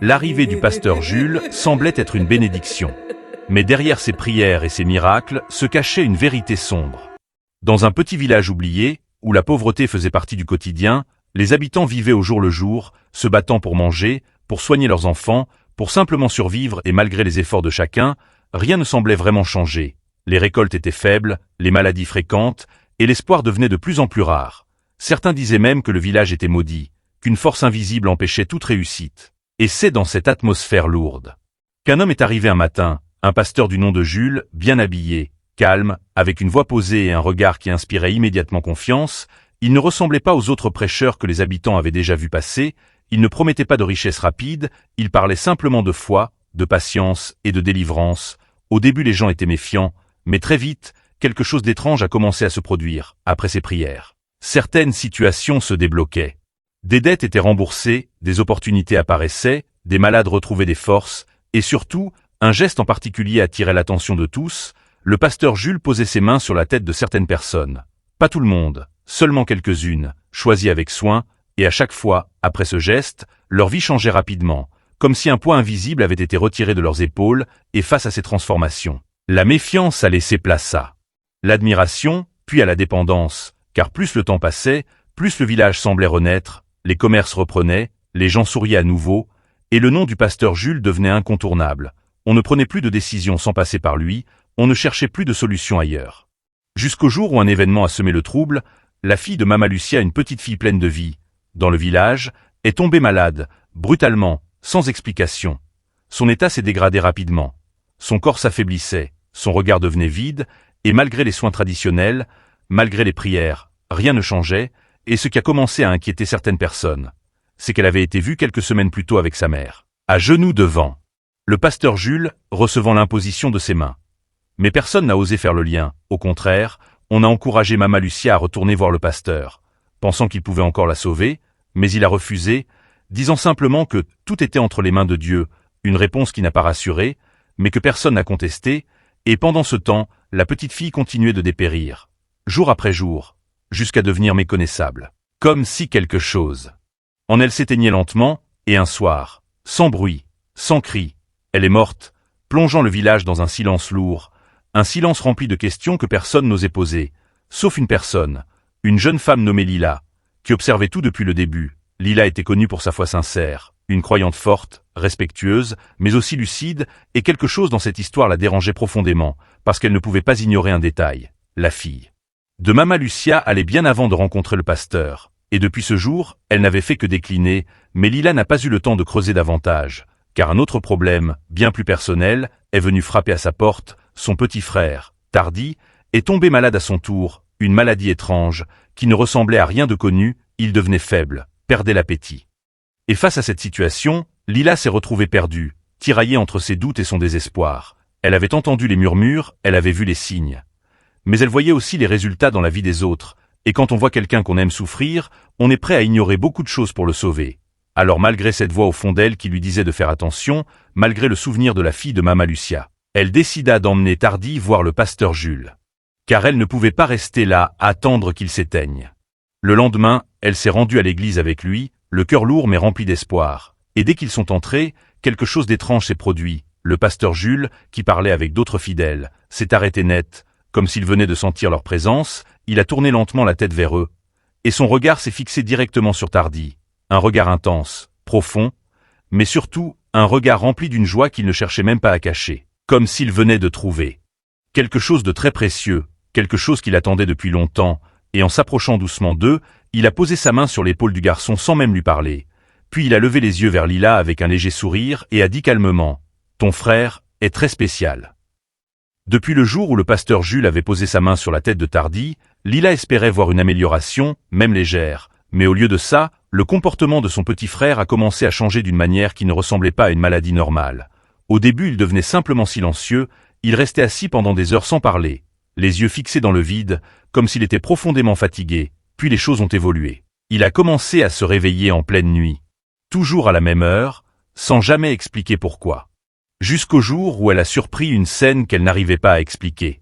L'arrivée du pasteur Jules semblait être une bénédiction. Mais derrière ses prières et ses miracles se cachait une vérité sombre. Dans un petit village oublié, où la pauvreté faisait partie du quotidien, les habitants vivaient au jour le jour, se battant pour manger, pour soigner leurs enfants, pour simplement survivre et malgré les efforts de chacun, rien ne semblait vraiment changer. Les récoltes étaient faibles, les maladies fréquentes, et l'espoir devenait de plus en plus rare. Certains disaient même que le village était maudit, qu'une force invisible empêchait toute réussite. Et c'est dans cette atmosphère lourde qu'un homme est arrivé un matin, un pasteur du nom de Jules, bien habillé, calme, avec une voix posée et un regard qui inspirait immédiatement confiance. Il ne ressemblait pas aux autres prêcheurs que les habitants avaient déjà vus passer, il ne promettait pas de richesse rapide, il parlait simplement de foi, de patience et de délivrance. Au début les gens étaient méfiants, mais très vite, quelque chose d'étrange a commencé à se produire, après ces prières. Certaines situations se débloquaient. Des dettes étaient remboursées, des opportunités apparaissaient, des malades retrouvaient des forces, et surtout, un geste en particulier attirait l'attention de tous, le pasteur Jules posait ses mains sur la tête de certaines personnes. Pas tout le monde, seulement quelques-unes, choisies avec soin, et à chaque fois, après ce geste, leur vie changeait rapidement, comme si un poids invisible avait été retiré de leurs épaules, et face à ces transformations, la méfiance a laissé place à l'admiration, puis à la dépendance, car plus le temps passait, plus le village semblait renaître, les commerces reprenaient, les gens souriaient à nouveau, et le nom du pasteur Jules devenait incontournable. On ne prenait plus de décision sans passer par lui, on ne cherchait plus de solution ailleurs. Jusqu'au jour où un événement a semé le trouble, la fille de Mama Lucia, une petite fille pleine de vie, dans le village, est tombée malade, brutalement, sans explication. Son état s'est dégradé rapidement. Son corps s'affaiblissait, son regard devenait vide, et malgré les soins traditionnels, malgré les prières, rien ne changeait, et ce qui a commencé à inquiéter certaines personnes, c'est qu'elle avait été vue quelques semaines plus tôt avec sa mère, à genoux devant le pasteur Jules, recevant l'imposition de ses mains. Mais personne n'a osé faire le lien, au contraire, on a encouragé Mama Lucia à retourner voir le pasteur, pensant qu'il pouvait encore la sauver, mais il a refusé, disant simplement que tout était entre les mains de Dieu, une réponse qui n'a pas rassuré, mais que personne n'a contesté, et pendant ce temps, la petite fille continuait de dépérir, jour après jour, jusqu'à devenir méconnaissable, comme si quelque chose en elle s'éteignait lentement, et un soir, sans bruit, sans cri, elle est morte, plongeant le village dans un silence lourd, un silence rempli de questions que personne n'osait poser, sauf une personne, une jeune femme nommée Lila, qui observait tout depuis le début. Lila était connue pour sa foi sincère, une croyante forte, respectueuse, mais aussi lucide, et quelque chose dans cette histoire la dérangeait profondément, parce qu'elle ne pouvait pas ignorer un détail, la fille de Mama Lucia allait bien avant de rencontrer le pasteur, et depuis ce jour, elle n'avait fait que décliner, mais Lila n'a pas eu le temps de creuser davantage, car un autre problème, bien plus personnel, est venu frapper à sa porte. Son petit frère, Tardy, est tombé malade à son tour, une maladie étrange, qui ne ressemblait à rien de connu, il devenait faible, perdait l'appétit. Et face à cette situation, Lila s'est retrouvée perdue, tiraillée entre ses doutes et son désespoir. Elle avait entendu les murmures, elle avait vu les signes. Mais elle voyait aussi les résultats dans la vie des autres, et quand on voit quelqu'un qu'on aime souffrir, on est prêt à ignorer beaucoup de choses pour le sauver. Alors malgré cette voix au fond d'elle qui lui disait de faire attention, malgré le souvenir de la fille de Mama Lucia, elle décida d'emmener Tardy voir le pasteur Jules. Car elle ne pouvait pas rester là, à attendre qu'il s'éteigne. Le lendemain, elle s'est rendue à l'église avec lui, le cœur lourd mais rempli d'espoir. Et dès qu'ils sont entrés, quelque chose d'étrange s'est produit. Le pasteur Jules, qui parlait avec d'autres fidèles, s'est arrêté net, comme s'il venait de sentir leur présence, il a tourné lentement la tête vers eux, et son regard s'est fixé directement sur Tardy. Un regard intense, profond, mais surtout, un regard rempli d'une joie qu'il ne cherchait même pas à cacher, comme s'il venait de trouver quelque chose de très précieux, quelque chose qu'il attendait depuis longtemps, et en s'approchant doucement d'eux, il a posé sa main sur l'épaule du garçon sans même lui parler. Puis il a levé les yeux vers Lila avec un léger sourire et a dit calmement « Ton frère est très spécial ». Depuis le jour où le pasteur Jules avait posé sa main sur la tête de Tardy, Lila espérait voir une amélioration, même légère, mais au lieu de ça, le comportement de son petit frère a commencé à changer d'une manière qui ne ressemblait pas à une maladie normale. Au début, il devenait simplement silencieux, il restait assis pendant des heures sans parler, les yeux fixés dans le vide, comme s'il était profondément fatigué, puis les choses ont évolué. Il a commencé à se réveiller en pleine nuit, toujours à la même heure, sans jamais expliquer pourquoi. Jusqu'au jour où elle a surpris une scène qu'elle n'arrivait pas à expliquer.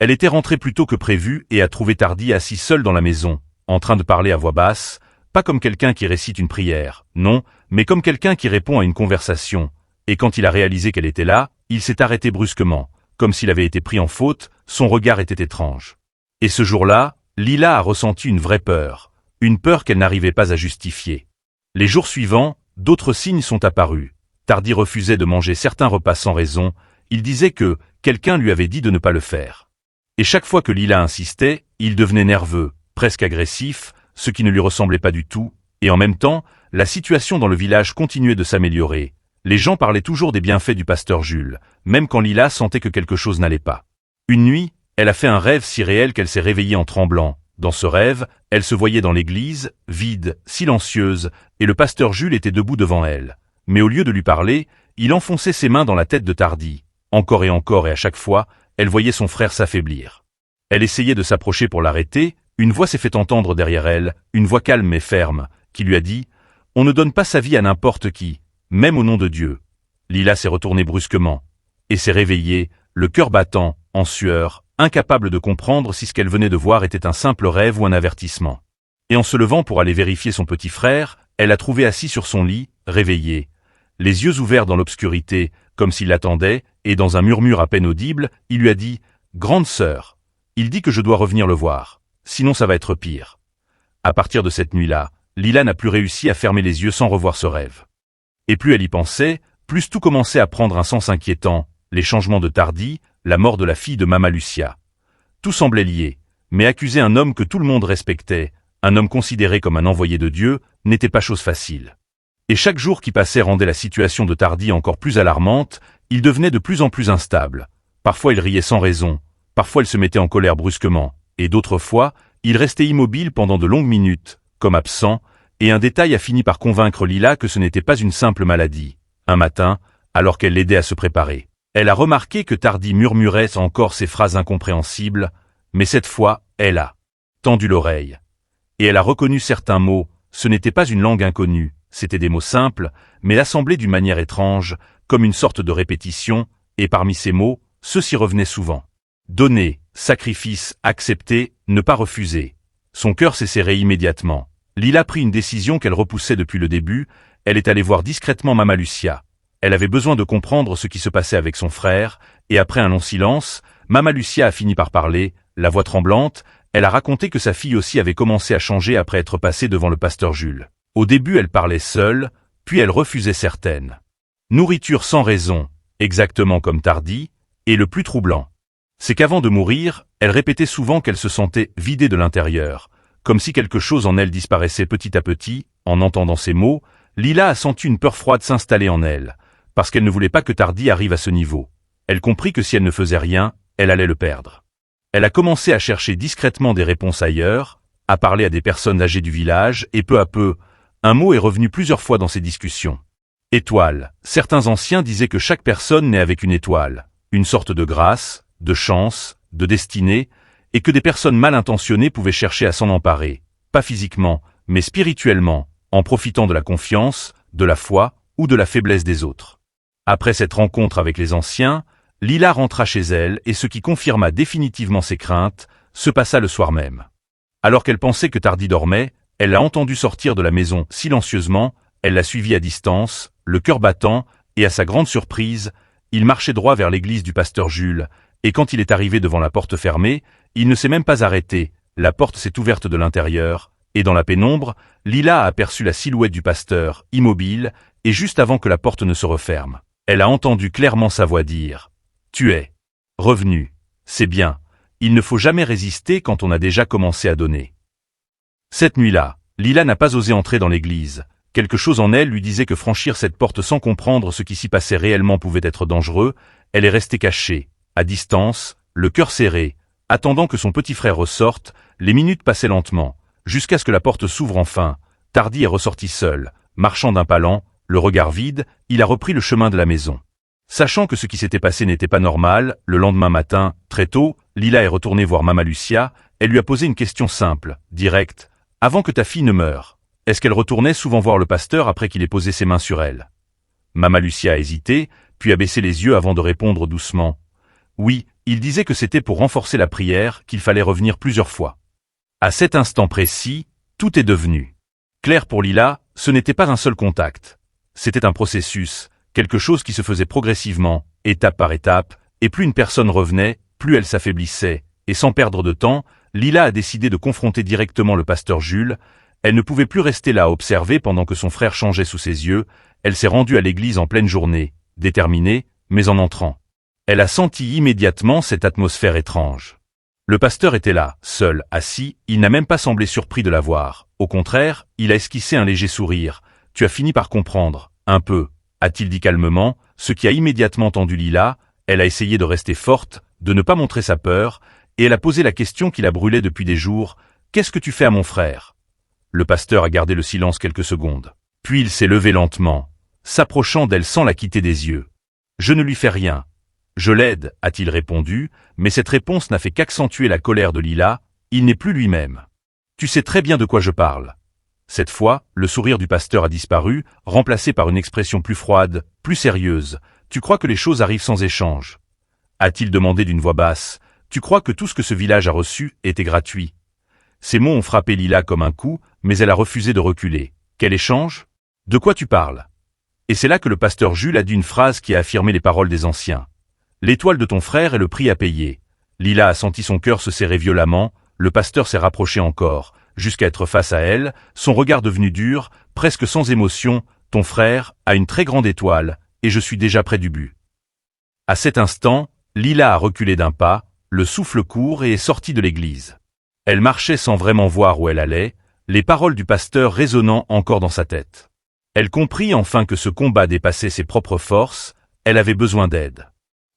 Elle était rentrée plus tôt que prévu et a trouvé Tardy assis seul dans la maison, en train de parler à voix basse, pas comme quelqu'un qui récite une prière, non, mais comme quelqu'un qui répond à une conversation, et quand il a réalisé qu'elle était là, il s'est arrêté brusquement, comme s'il avait été pris en faute, son regard était étrange. Et ce jour-là, Lila a ressenti une vraie peur, une peur qu'elle n'arrivait pas à justifier. Les jours suivants, d'autres signes sont apparus. Tardy refusait de manger certains repas sans raison, il disait que quelqu'un lui avait dit de ne pas le faire. Et chaque fois que Lila insistait, il devenait nerveux, presque agressif, ce qui ne lui ressemblait pas du tout, et en même temps, la situation dans le village continuait de s'améliorer. Les gens parlaient toujours des bienfaits du pasteur Jules, même quand Lila sentait que quelque chose n'allait pas. Une nuit, elle a fait un rêve si réel qu'elle s'est réveillée en tremblant. Dans ce rêve, elle se voyait dans l'église, vide, silencieuse, et le pasteur Jules était debout devant elle. Mais au lieu de lui parler, il enfonçait ses mains dans la tête de Tardy. Encore et à chaque fois, elle voyait son frère s'affaiblir. Elle essayait de s'approcher pour l'arrêter, une voix s'est fait entendre derrière elle, une voix calme mais ferme, qui lui a dit « On ne donne pas sa vie à n'importe qui, même au nom de Dieu. » Lila s'est retournée brusquement, et s'est réveillée, le cœur battant, en sueur, incapable de comprendre si ce qu'elle venait de voir était un simple rêve ou un avertissement. Et en se levant pour aller vérifier son petit frère, elle l'a trouvé assis sur son lit, réveillé, les yeux ouverts dans l'obscurité, comme s'il l'attendait, et dans un murmure à peine audible, il lui a dit « Grande sœur, il dit que je dois revenir le voir, sinon ça va être pire. » À partir de cette nuit-là, Lila n'a plus réussi à fermer les yeux sans revoir ce rêve. Et plus elle y pensait, plus tout commençait à prendre un sens inquiétant, les changements de Tardy, la mort de la fille de Mama Lucia. Tout semblait lié, mais accuser un homme que tout le monde respectait, un homme considéré comme un envoyé de Dieu, n'était pas chose facile. Et chaque jour qui passait rendait la situation de Tardy encore plus alarmante, il devenait de plus en plus instable. Parfois il riait sans raison, parfois il se mettait en colère brusquement, et d'autres fois, il restait immobile pendant de longues minutes, comme absent, et un détail a fini par convaincre Lila que ce n'était pas une simple maladie. Un matin, alors qu'elle l'aidait à se préparer, elle a remarqué que Tardy murmurait encore ces phrases incompréhensibles, mais cette fois, elle a tendu l'oreille. Et elle a reconnu certains mots, ce n'était pas une langue inconnue, c'étaient des mots simples, mais assemblés d'une manière étrange, comme une sorte de répétition, et parmi ces mots, ceux-ci revenaient souvent. Donner, sacrifice, accepter, ne pas refuser. Son cœur s'est serré immédiatement. Lila prit une décision qu'elle repoussait depuis le début, elle est allée voir discrètement Mama Lucia. Elle avait besoin de comprendre ce qui se passait avec son frère, et après un long silence, Mama Lucia a fini par parler, la voix tremblante, elle a raconté que sa fille aussi avait commencé à changer après être passée devant le pasteur Jules. Au début elle parlait seule, puis elle refusait certaines. Nourriture sans raison, exactement comme Tardy, et le plus troublant, c'est qu'avant de mourir, elle répétait souvent qu'elle se sentait vidée de l'intérieur, comme si quelque chose en elle disparaissait petit à petit. En entendant ces mots, Lila a senti une peur froide s'installer en elle, parce qu'elle ne voulait pas que Tardy arrive à ce niveau. Elle comprit que si elle ne faisait rien, elle allait le perdre. Elle a commencé à chercher discrètement des réponses ailleurs, à parler à des personnes âgées du village, et peu à peu, un mot est revenu plusieurs fois dans ces discussions. Étoile. Certains anciens disaient que chaque personne naît avec une étoile, une sorte de grâce, de chance, de destinée, et que des personnes mal intentionnées pouvaient chercher à s'en emparer, pas physiquement, mais spirituellement, en profitant de la confiance, de la foi ou de la faiblesse des autres. Après cette rencontre avec les anciens, Lila rentra chez elle et ce qui confirma définitivement ses craintes, se passa le soir même. Alors qu'elle pensait que Tardy dormait, elle l'a entendu sortir de la maison silencieusement, elle l'a suivi à distance, le cœur battant, et à sa grande surprise, il marchait droit vers l'église du pasteur Jules, et quand il est arrivé devant la porte fermée, il ne s'est même pas arrêté, la porte s'est ouverte de l'intérieur, et dans la pénombre, Lila a aperçu la silhouette du pasteur, immobile, et juste avant que la porte ne se referme, elle a entendu clairement sa voix dire « Tu es revenu, c'est bien, il ne faut jamais résister quand on a déjà commencé à donner. » Cette nuit-là, Lila n'a pas osé entrer dans l'église. Quelque chose en elle lui disait que franchir cette porte sans comprendre ce qui s'y passait réellement pouvait être dangereux. Elle est restée cachée, à distance, le cœur serré, attendant que son petit frère ressorte. Les minutes passaient lentement, jusqu'à ce que la porte s'ouvre enfin. Tardy est ressorti seul, marchant d'un pas lent, le regard vide, il a repris le chemin de la maison. Sachant que ce qui s'était passé n'était pas normal, le lendemain matin, très tôt, Lila est retournée voir Mama Lucia. Elle lui a posé une question simple, directe. « Avant que ta fille ne meure, est-ce qu'elle retournait souvent voir le pasteur après qu'il ait posé ses mains sur elle ?» Mama Lucia a hésité, puis a baissé les yeux avant de répondre doucement. Oui, il disait que c'était pour renforcer la prière qu'il fallait revenir plusieurs fois. À cet instant précis, tout est devenu clair pour Lila. Ce n'était pas un seul contact, C'était un processus, quelque chose qui se faisait progressivement, étape par étape, et plus une personne revenait, plus elle s'affaiblissait, et sans perdre de temps, Lila a décidé de confronter directement le pasteur Jules. Elle ne pouvait plus rester là à observer pendant que son frère changeait sous ses yeux. Elle s'est rendue à l'église en pleine journée, déterminée, mais en entrant, elle a senti immédiatement cette atmosphère étrange. Le pasteur était là, seul, assis, il n'a même pas semblé surpris de la voir. Au contraire, il a esquissé un léger sourire. « Tu as fini par comprendre, un peu », a-t-il dit calmement, ce qui a immédiatement tendu Lila. Elle a essayé de rester forte, de ne pas montrer sa peur, et elle a posé la question qui la brûlait depuis des jours. « Qu'est-ce que tu fais à mon frère ?» Le pasteur a gardé le silence quelques secondes. Puis il s'est levé lentement, s'approchant d'elle sans la quitter des yeux. « Je ne lui fais rien. Je l'aide, a-t-il répondu, mais cette réponse n'a fait qu'accentuer la colère de Lila. Il n'est plus lui-même. Tu sais très bien de quoi je parle. Cette fois, le sourire du pasteur a disparu, remplacé par une expression plus froide, plus sérieuse. Tu crois que les choses arrivent sans échange? A-t-il demandé d'une voix basse. Tu crois que tout ce que ce village a reçu était gratuit? Ces mots ont frappé Lila comme un coup, mais elle a refusé de reculer. Quel échange? De quoi tu parles? Et c'est là que le pasteur Jules a dit une phrase qui a affirmé les paroles des anciens. L'étoile de ton frère est le prix à payer. Lila a senti son cœur se serrer violemment, le pasteur s'est rapproché encore, jusqu'à être face à elle, son regard devenu dur, presque sans émotion. Ton frère a une très grande étoile, et je suis déjà près du but. À cet instant, Lila a reculé d'un pas, le souffle court et est sortie de l'église. Elle marchait sans vraiment voir où elle allait, les paroles du pasteur résonnant encore dans sa tête. Elle comprit enfin que ce combat dépassait ses propres forces, elle avait besoin d'aide.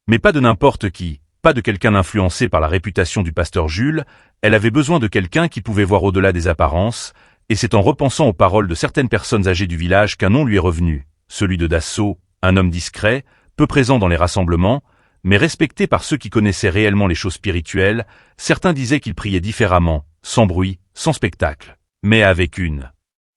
Mais pas de n'importe qui, pas de quelqu'un influencé par la réputation du pasteur Jules, elle avait besoin de quelqu'un qui pouvait voir au-delà des apparences, et c'est en repensant aux paroles de certaines personnes âgées du village qu'un nom lui est revenu, celui de Dasso, un homme discret, peu présent dans les rassemblements, mais respecté par ceux qui connaissaient réellement les choses spirituelles. Certains disaient qu'il priait différemment, sans bruit, sans spectacle, mais avec une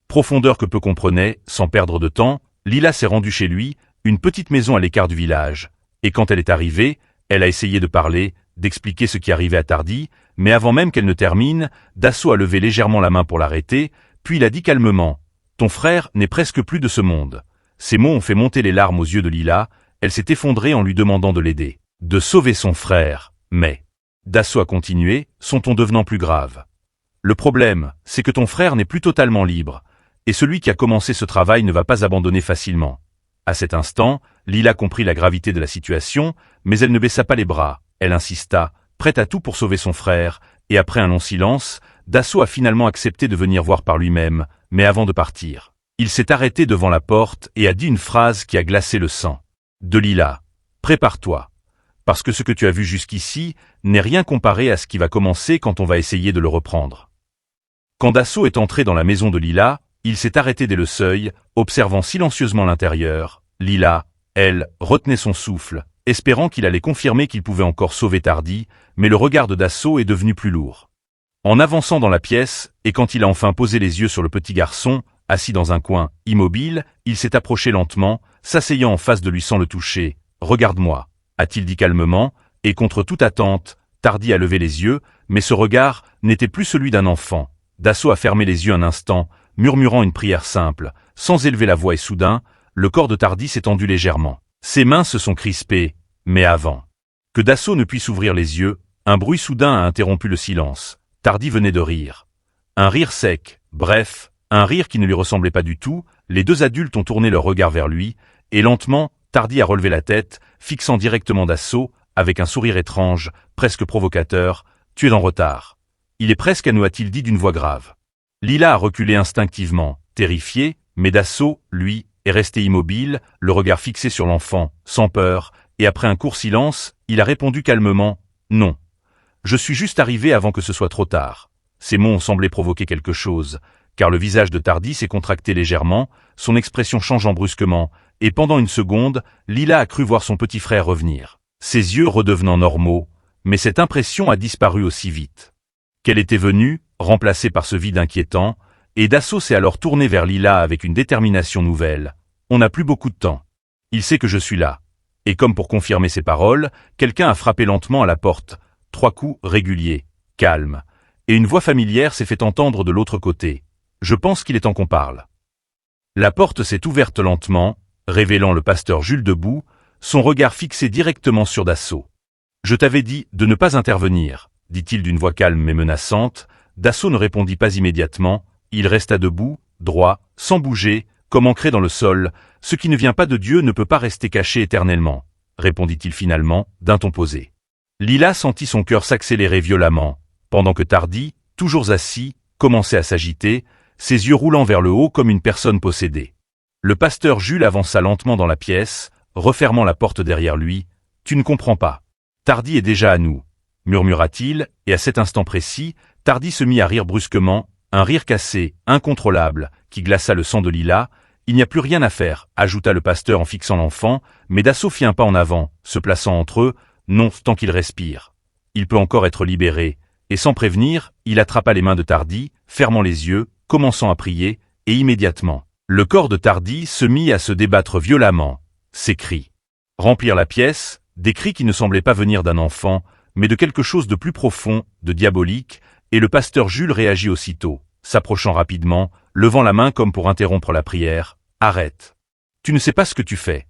profondeur que peu comprenaient. Sans perdre de temps, Lila s'est rendue chez lui, une petite maison à l'écart du village. Et quand elle est arrivée, elle a essayé de parler, d'expliquer ce qui arrivait à Tardy, mais avant même qu'elle ne termine, Dasso a levé légèrement la main pour l'arrêter, puis il a dit calmement « Ton frère n'est presque plus de ce monde ». Ces mots ont fait monter les larmes aux yeux de Lila. Elle s'est effondrée en lui demandant de l'aider, de sauver son frère, mais... Dasso a continué, son ton devenant plus grave. Le problème, c'est que ton frère n'est plus totalement libre, et celui qui a commencé ce travail ne va pas abandonner facilement. À cet instant, Lila comprit la gravité de la situation, mais elle ne baissa pas les bras. Elle insista, prête à tout pour sauver son frère, et après un long silence, Dasso a finalement accepté de venir voir par lui-même, mais avant de partir, il s'est arrêté devant la porte et a dit une phrase qui a glacé le sang. De Lila, prépare-toi, parce que ce que tu as vu jusqu'ici n'est rien comparé à ce qui va commencer quand on va essayer de le reprendre. Quand Dasso est entré dans la maison de Lila, il s'est arrêté dès le seuil, observant silencieusement l'intérieur. Lila, elle, retenait son souffle, espérant qu'il allait confirmer qu'il pouvait encore sauver Tardy, mais le regard de Dasso est devenu plus lourd. En avançant dans la pièce, et quand il a enfin posé les yeux sur le petit garçon, assis dans un coin, immobile, il s'est approché lentement, s'asseyant en face de lui sans le toucher. « Regarde-moi », a-t-il dit calmement, et contre toute attente, Tardy a levé les yeux, mais ce regard n'était plus celui d'un enfant. Dasso a fermé les yeux un instant, murmurant une prière simple, sans élever la voix, et soudain, le corps de Tardy s'est tendu légèrement. Ses mains se sont crispées, mais avant que Dasso ne puisse ouvrir les yeux, un bruit soudain a interrompu le silence. Tardy venait de rire. Un rire sec, bref, un rire qui ne lui ressemblait pas du tout. Les deux adultes ont tourné leur regard vers lui, et lentement, Tardy a relevé la tête, fixant directement Dasso, avec un sourire étrange, presque provocateur. « Tu es en retard. Il est presque à nous », a-t-il dit d'une voix grave. Lila a reculé instinctivement, terrifiée, mais Dasso, lui, est resté immobile, le regard fixé sur l'enfant, sans peur, et après un court silence, il a répondu calmement « Non. Je suis juste arrivé avant que ce soit trop tard. » Ces mots ont semblé provoquer quelque chose, car le visage de Tardy s'est contracté légèrement, son expression changeant brusquement, et pendant une seconde, Lila a cru voir son petit frère revenir, ses yeux redevenant normaux, mais cette impression a disparu aussi vite qu'elle était venue, remplacée par ce vide inquiétant, et Dasso s'est alors tourné vers Lila avec une détermination nouvelle. « On n'a plus beaucoup de temps. Il sait que je suis là. » Et comme pour confirmer ses paroles, quelqu'un a frappé lentement à la porte, 3 coups réguliers, calmes, et une voix familière s'est fait entendre de l'autre côté. « Je pense qu'il est temps qu'on parle. » La porte s'est ouverte lentement, révélant le pasteur Jules debout, son regard fixé directement sur Dassault. « Je t'avais dit de ne pas intervenir », dit-il d'une voix calme mais menaçante. Dassault ne répondit pas immédiatement, il resta debout, droit, sans bouger, comme ancré dans le sol. « Ce qui ne vient pas de Dieu ne peut pas rester caché éternellement », répondit-il finalement, d'un ton posé. Lila sentit son cœur s'accélérer violemment, pendant que Tardy, toujours assis, commençait à s'agiter, ses yeux roulant vers le haut comme une personne possédée. Le pasteur Jules avança lentement dans la pièce, refermant la porte derrière lui. « Tu ne comprends pas. Tardy est déjà à nous », murmura-t-il, et à cet instant précis, Tardy se mit à rire brusquement, un rire cassé, incontrôlable, qui glaça le sang de Lila. « Il n'y a plus rien à faire », ajouta le pasteur en fixant l'enfant, mais Dassault fit un pas en avant, se plaçant entre eux. « Non, tant qu'il respire. Il peut encore être libéré. » Et sans prévenir, il attrapa les mains de Tardy, fermant les yeux, commençant à prier, et immédiatement, le corps de Tardy se mit à se débattre violemment. Ses cris remplirent la pièce, des cris qui ne semblaient pas venir d'un enfant, mais de quelque chose de plus profond, de diabolique, et le pasteur Jules réagit aussitôt, s'approchant rapidement, levant la main comme pour interrompre la prière. « Arrête. Tu ne sais pas ce que tu fais »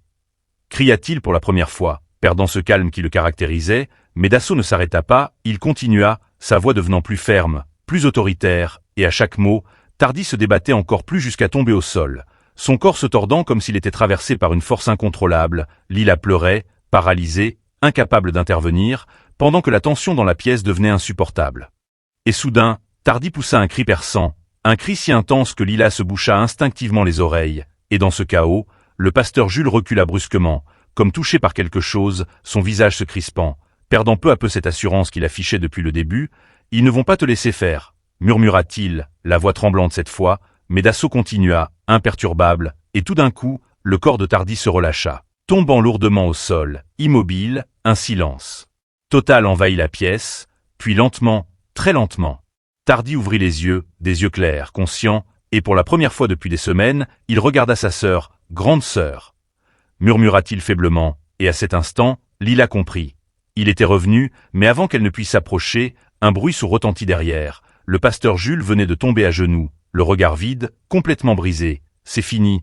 cria-t-il pour la première fois, perdant ce calme qui le caractérisait, mais Dassault ne s'arrêta pas, il continua, sa voix devenant plus ferme, plus autoritaire, et à chaque mot, Tardy se débattait encore plus jusqu'à tomber au sol, son corps se tordant comme s'il était traversé par une force incontrôlable. Lila pleurait, paralysée, incapable d'intervenir, pendant que la tension dans la pièce devenait insupportable. Et soudain, Tardy poussa un cri perçant, un cri si intense que Lila se boucha instinctivement les oreilles, et dans ce chaos, le pasteur Jules recula brusquement, comme touché par quelque chose, son visage se crispant, perdant peu à peu cette assurance qu'il affichait depuis le début. « Ils ne vont pas te laisser faire », murmura-t-il, la voix tremblante cette fois, mais Dassault continua, imperturbable, et tout d'un coup, le corps de Tardy se relâcha, tombant lourdement au sol, immobile, un silence total envahit la pièce, puis lentement, très lentement, Tardy ouvrit les yeux, des yeux clairs, conscients, et pour la première fois depuis des semaines, il regarda sa sœur, « grande sœur », murmura-t-il faiblement, et à cet instant, Lila comprit. Il était revenu, mais avant qu'elle ne puisse s'approcher, un bruit se retentit derrière. Le pasteur Jules venait de tomber à genoux, le regard vide, complètement brisé. « C'est fini »,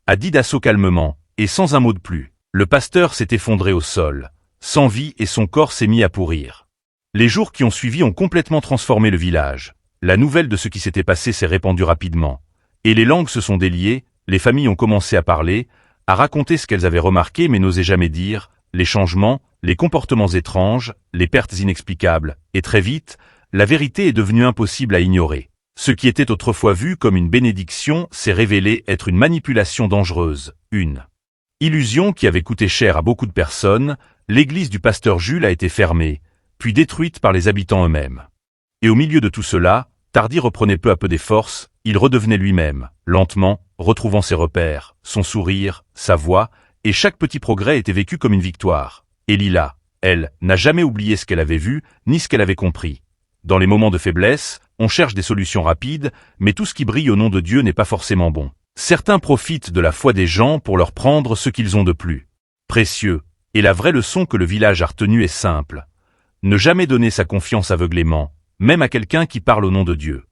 a dit Dassault calmement, et sans un mot de plus. Le pasteur s'est effondré au sol, sans vie, et son corps s'est mis à pourrir. Les jours qui ont suivi ont complètement transformé le village. La nouvelle de ce qui s'était passé s'est répandue rapidement. Et les langues se sont déliées, les familles ont commencé à parler, à raconter ce qu'elles avaient remarqué mais n'osaient jamais dire, les changements, les comportements étranges, les pertes inexplicables, et très vite, la vérité est devenue impossible à ignorer. Ce qui était autrefois vu comme une bénédiction s'est révélé être une manipulation dangereuse, une illusion qui avait coûté cher à beaucoup de personnes. L'église du pasteur Jules a été fermée, puis détruite par les habitants eux-mêmes. Et au milieu de tout cela, Tardy reprenait peu à peu des forces, il redevenait lui-même, lentement, retrouvant ses repères, son sourire, sa voix, et chaque petit progrès était vécu comme une victoire. Et Lila, elle, n'a jamais oublié ce qu'elle avait vu, ni ce qu'elle avait compris. Dans les moments de faiblesse, on cherche des solutions rapides, mais tout ce qui brille au nom de Dieu n'est pas forcément bon. Certains profitent de la foi des gens pour leur prendre ce qu'ils ont de plus précieux, et la vraie leçon que le village a retenue est simple. Ne jamais donner sa confiance aveuglément, même à quelqu'un qui parle au nom de Dieu.